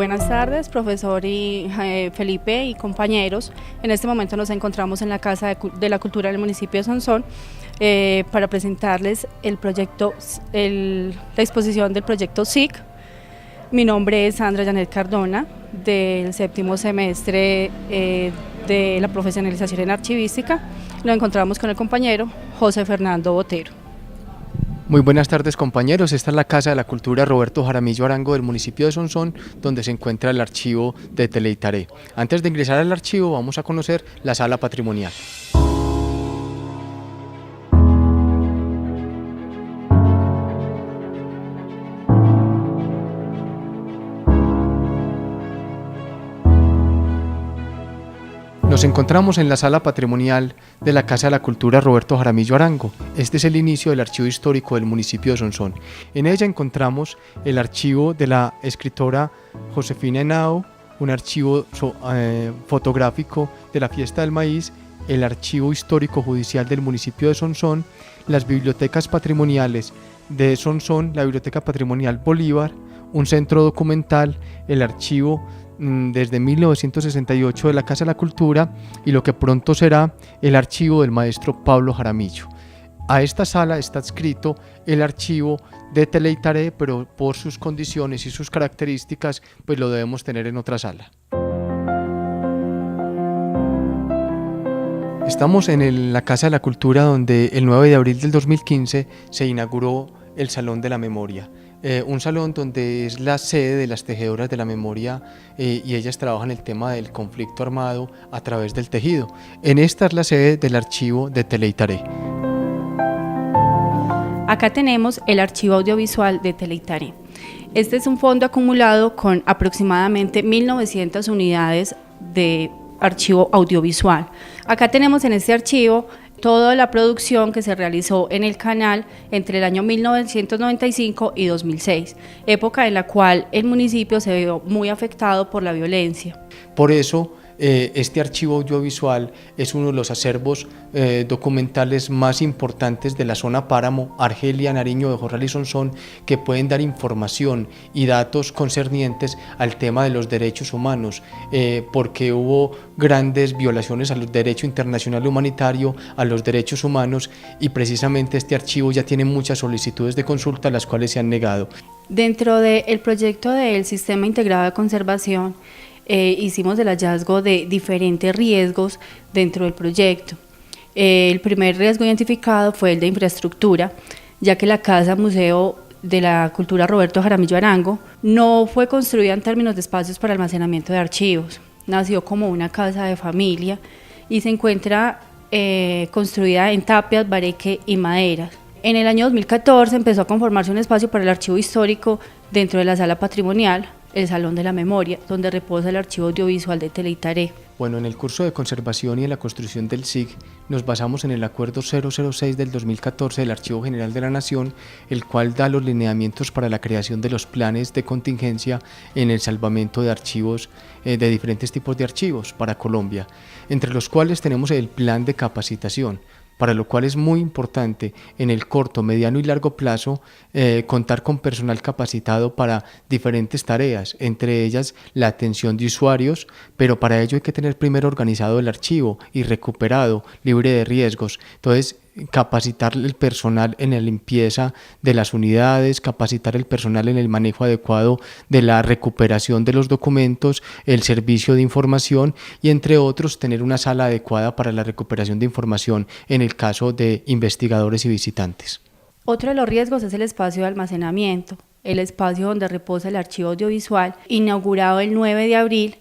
Buenas tardes, profesor y Felipe y compañeros. En este momento nos encontramos en la Casa de la Cultura del municipio de Sonsón para presentarles el proyecto, la exposición del proyecto SIC. Mi nombre es Sandra Janet Cardona, del séptimo semestre de la profesionalización en archivística. Nos encontramos con el compañero José Fernando Botero. Muy buenas tardes, compañeros. Esta es la Casa de la Cultura Roberto Jaramillo Arango del municipio de Sonsón, donde se encuentra el archivo de Teleitaré. Antes de ingresar al archivo vamos a conocer la sala patrimonial. Nos encontramos en la sala patrimonial de la Casa de la Cultura Roberto Jaramillo Arango. Este es el inicio del archivo histórico del municipio de Sonsón. En ella encontramos el archivo de la escritora Josefina Henao, un archivo fotográfico de la Fiesta del Maíz, el archivo histórico judicial del municipio de Sonsón, las bibliotecas patrimoniales de Sonsón, la Biblioteca Patrimonial Bolívar, un centro documental, el archivo desde 1968 de la Casa de la Cultura y lo que pronto será el archivo del maestro Pablo Jaramillo. A esta sala está adscrito el archivo de Teleitaré, pero por sus condiciones y sus características pues lo debemos tener en otra sala. Estamos en la Casa de la Cultura, donde el 9 de abril del 2015 se inauguró el Salón de la Memoria. Un salón donde es la sede de las tejedoras de la memoria y ellas trabajan el tema del conflicto armado a través del tejido. En esta es la sede del archivo de Teleitaré. Acá tenemos el archivo audiovisual de Teleitaré. Este es un fondo acumulado con aproximadamente 1.900 unidades de archivo audiovisual. Acá tenemos en este archivo toda la producción que se realizó en el canal entre el año 1995 y 2006, época en la cual el municipio se vio muy afectado por la violencia. Por eso, este archivo audiovisual es uno de los acervos documentales más importantes de la zona Páramo, Argelia, Nariño, Bejorral y Sonsón, que pueden dar información y datos concernientes al tema de los derechos humanos, porque hubo grandes violaciones al derecho internacional humanitario, a los derechos humanos, y precisamente este archivo ya tiene muchas solicitudes de consulta, las cuales se han negado. Dentro del proyecto del Sistema Integrado de Conservación, hicimos el hallazgo de diferentes riesgos dentro del proyecto. El primer riesgo identificado fue el de infraestructura, ya que la Casa Museo de la Cultura Roberto Jaramillo Arango no fue construida en términos de espacios para almacenamiento de archivos. Nació como una casa de familia y se encuentra construida en tapias, bareque y madera. En el año 2014 empezó a conformarse un espacio para el archivo histórico dentro de la sala patrimonial, el Salón de la Memoria, donde reposa el archivo audiovisual de Teleitaré. Bueno, en el curso de conservación y en la construcción del SIG nos basamos en el Acuerdo 006 del 2014 del Archivo General de la Nación, el cual da los lineamientos para la creación de los planes de contingencia en el salvamento de archivos, de diferentes tipos de archivos para Colombia, entre los cuales tenemos el plan de capacitación, para lo cual es muy importante en el corto, mediano y largo plazo contar con personal capacitado para diferentes tareas, entre ellas la atención de usuarios, pero para ello hay que tener primero organizado el archivo y recuperado, libre de riesgos. Entonces, capacitar el personal en la limpieza de las unidades, capacitar el personal en el manejo adecuado de la recuperación de los documentos, el servicio de información y, entre otros, tener una sala adecuada para la recuperación de información en el caso de investigadores y visitantes. Otro de los riesgos es el espacio de almacenamiento, el espacio donde reposa el archivo audiovisual, inaugurado el 9 de abril,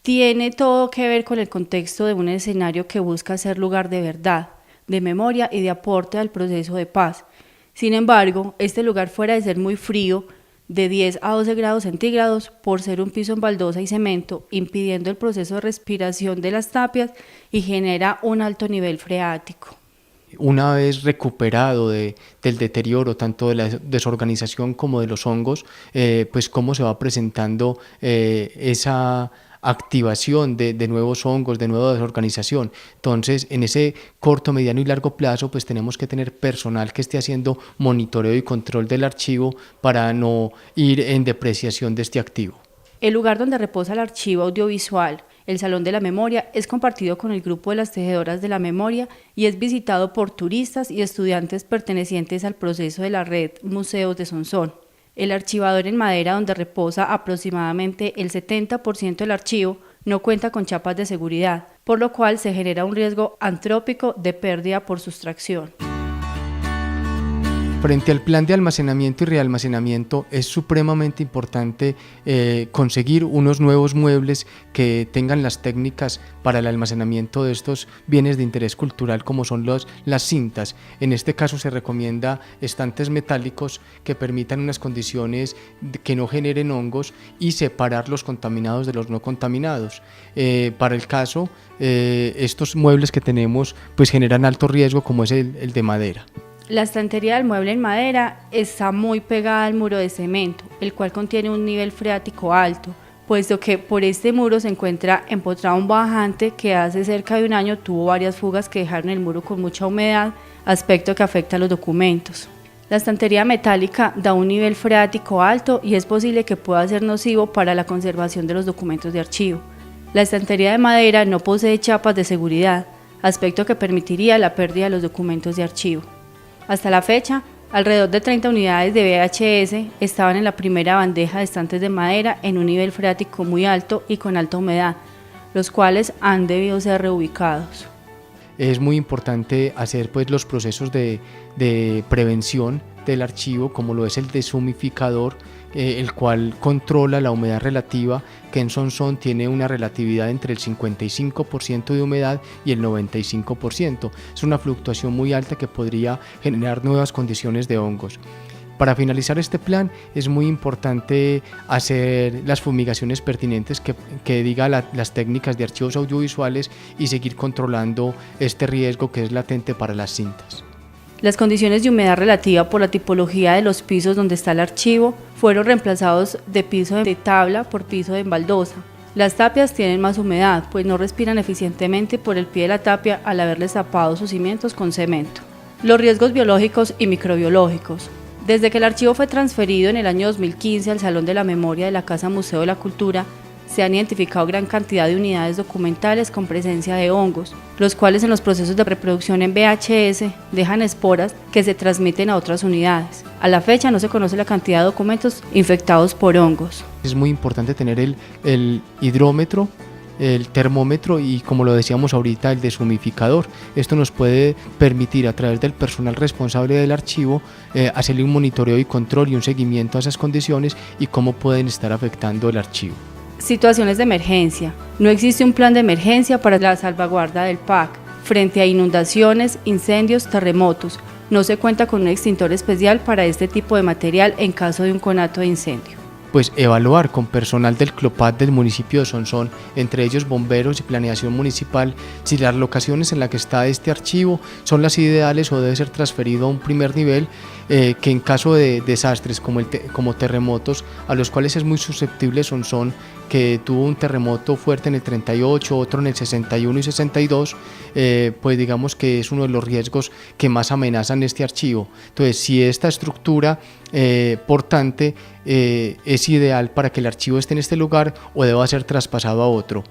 tiene todo que ver con el contexto de un escenario que busca ser lugar de verdad, de memoria y de aporte al proceso de paz. Sin embargo, este lugar, fuera de ser muy frío, de 10 a 12 grados centígrados, por ser un piso en baldosa y cemento, impidiendo el proceso de respiración de las tapias y genera un alto nivel freático. Una vez recuperado del deterioro tanto de la desorganización como de los hongos, pues cómo se va presentando esa activación de nuevos hongos, de nueva desorganización. Entonces, en ese corto, mediano y largo plazo, pues tenemos que tener personal que esté haciendo monitoreo y control del archivo para no ir en depreciación de este activo. El lugar donde reposa el archivo audiovisual, el Salón de la Memoria, es compartido con el grupo de las tejedoras de la memoria y es visitado por turistas y estudiantes pertenecientes al proceso de la red Museos de Sonsón. El archivador en madera, donde reposa aproximadamente el 70% del archivo, no cuenta con chapas de seguridad, por lo cual se genera un riesgo antrópico de pérdida por sustracción. Frente al plan de almacenamiento y realmacenamiento es supremamente importante conseguir unos nuevos muebles que tengan las técnicas para el almacenamiento de estos bienes de interés cultural como son las cintas. En este caso se recomienda estantes metálicos que permitan unas condiciones que no generen hongos y separar los contaminados de los no contaminados. Para el caso, estos muebles que tenemos pues generan alto riesgo como es el de madera. La estantería del mueble en madera está muy pegada al muro de cemento, el cual contiene un nivel freático alto, puesto que por este muro se encuentra empotrado un bajante que hace cerca de un año tuvo varias fugas que dejaron el muro con mucha humedad, aspecto que afecta a los documentos. La estantería metálica da un nivel freático alto y es posible que pueda ser nocivo para la conservación de los documentos de archivo. La estantería de madera no posee chapas de seguridad, aspecto que permitiría la pérdida de los documentos de archivo. Hasta la fecha, alrededor de 30 unidades de VHS estaban en la primera bandeja de estantes de madera en un nivel freático muy alto y con alta humedad, los cuales han debido ser reubicados. Es muy importante hacer pues los procesos de prevención del archivo, como lo es el deshumificador, el cual controla la humedad relativa, que en Sonsón tiene una relatividad entre el 55% de humedad y el 95%. Es una fluctuación muy alta que podría generar nuevas condiciones de hongos. Para finalizar este plan es muy importante hacer las fumigaciones pertinentes que diga las técnicas de archivos audiovisuales y seguir controlando este riesgo que es latente para las cintas. Las condiciones de humedad relativa por la tipología de los pisos donde está el archivo fueron reemplazados de piso de tabla por piso de baldosa. Las tapias tienen más humedad, pues no respiran eficientemente por el pie de la tapia al haberles tapado sus cimientos con cemento. Los riesgos biológicos y microbiológicos. Desde que el archivo fue transferido en el año 2015 al Salón de la Memoria de la Casa Museo de la Cultura, se han identificado gran cantidad de unidades documentales con presencia de hongos, los cuales en los procesos de reproducción en VHS dejan esporas que se transmiten a otras unidades. A la fecha no se conoce la cantidad de documentos infectados por hongos. Es muy importante tener el hidrómetro, el termómetro y, como lo decíamos ahorita, el deshumificador. Esto nos puede permitir, a través del personal responsable del archivo, hacerle un monitoreo y control y un seguimiento a esas condiciones y cómo pueden estar afectando el archivo. Situaciones de emergencia. No existe un plan de emergencia para la salvaguarda del PAC frente a inundaciones, incendios, terremotos. No se cuenta con un extintor especial para este tipo de material en caso de un conato de incendio. Pues evaluar con personal del CLOPAD del municipio de Sonsón, entre ellos bomberos y planeación municipal, si las locaciones en las que está este archivo son las ideales o debe ser transferido a un primer nivel, que en caso de desastres como terremotos, a los cuales es muy susceptible Sonsón, que tuvo un terremoto fuerte en el 38, otro en el 61 y 62, pues digamos que es uno de los riesgos que más amenazan este archivo. Entonces, si esta estructura portante es ideal para que el archivo esté en este lugar o deba ser traspasado a otro.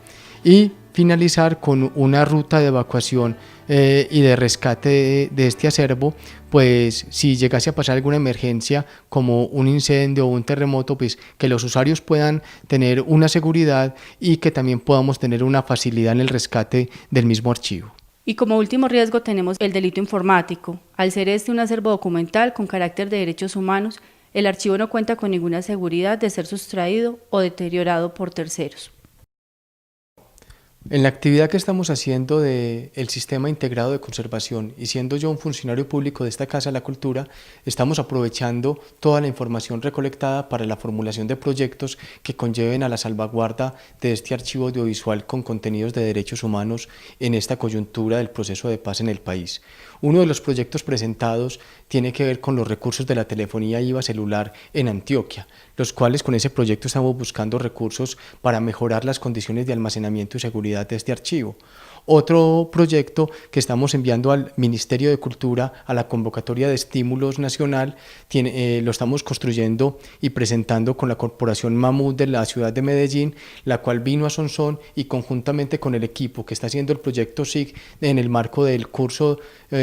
Y finalizar con una ruta de evacuación y de rescate de este acervo, pues si llegase a pasar alguna emergencia como un incendio o un terremoto, pues que los usuarios puedan tener una seguridad y que también podamos tener una facilidad en el rescate del mismo archivo. Y como último riesgo tenemos el delito informático. Al ser este un acervo documental con carácter de derechos humanos, el archivo no cuenta con ninguna seguridad de ser sustraído o deteriorado por terceros. En la actividad que estamos haciendo del Sistema Integrado de Conservación y siendo yo un funcionario público de esta Casa de la Cultura, estamos aprovechando toda la información recolectada para la formulación de proyectos que conlleven a la salvaguarda de este archivo audiovisual con contenidos de derechos humanos en esta coyuntura del proceso de paz en el país. Uno de los proyectos presentados tiene que ver con los recursos de la telefonía IVA celular en Antioquia, los cuales con ese proyecto estamos buscando recursos para mejorar las condiciones de almacenamiento y seguridad de este archivo. Otro proyecto que estamos enviando al Ministerio de Cultura, a la convocatoria de estímulos nacional, lo estamos construyendo y presentando con la Corporación Mamut de la ciudad de Medellín, la cual vino a Sonsón y conjuntamente con el equipo que está haciendo el proyecto SIG en el marco del curso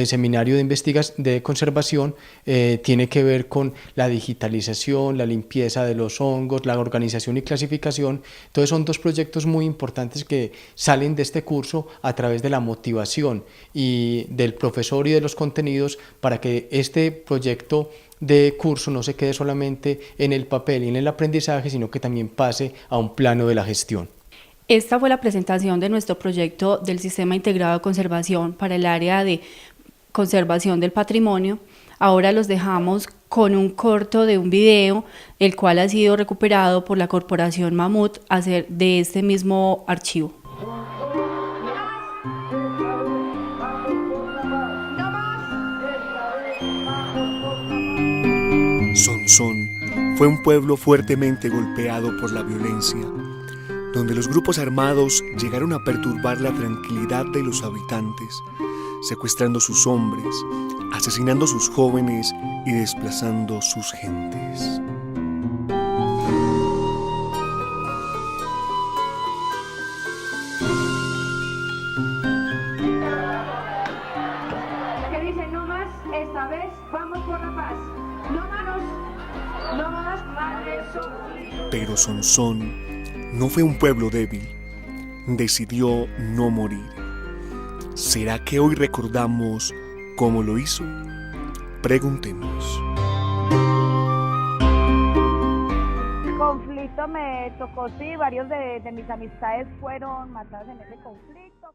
seminario de conservación, tiene que ver con la digitalización, la limpieza de los hongos, la organización y clasificación. Entonces son dos proyectos muy importantes que salen de este curso a través de la motivación y del profesor y de los contenidos para que este proyecto de curso no se quede solamente en el papel y en el aprendizaje, sino que también pase a un plano de la gestión. Esta fue la presentación de nuestro proyecto del Sistema Integrado de Conservación para el área de conservación del patrimonio. Ahora los dejamos con un corto de un video, el cual ha sido recuperado por la Corporación Mamut de este mismo archivo. Sonsón fue un pueblo fuertemente golpeado por la violencia, donde los grupos armados llegaron a perturbar la tranquilidad de los habitantes, secuestrando sus hombres, asesinando sus jóvenes y desplazando sus gentes. Que dice no más, esta vez vamos por la paz. No manos, no más madres. Pero Sonsón no fue un pueblo débil, decidió no morir. ¿Será que hoy recordamos cómo lo hizo? Preguntemos. Conflicto me tocó, sí, varios de mis amistades fueron matados en ese conflicto.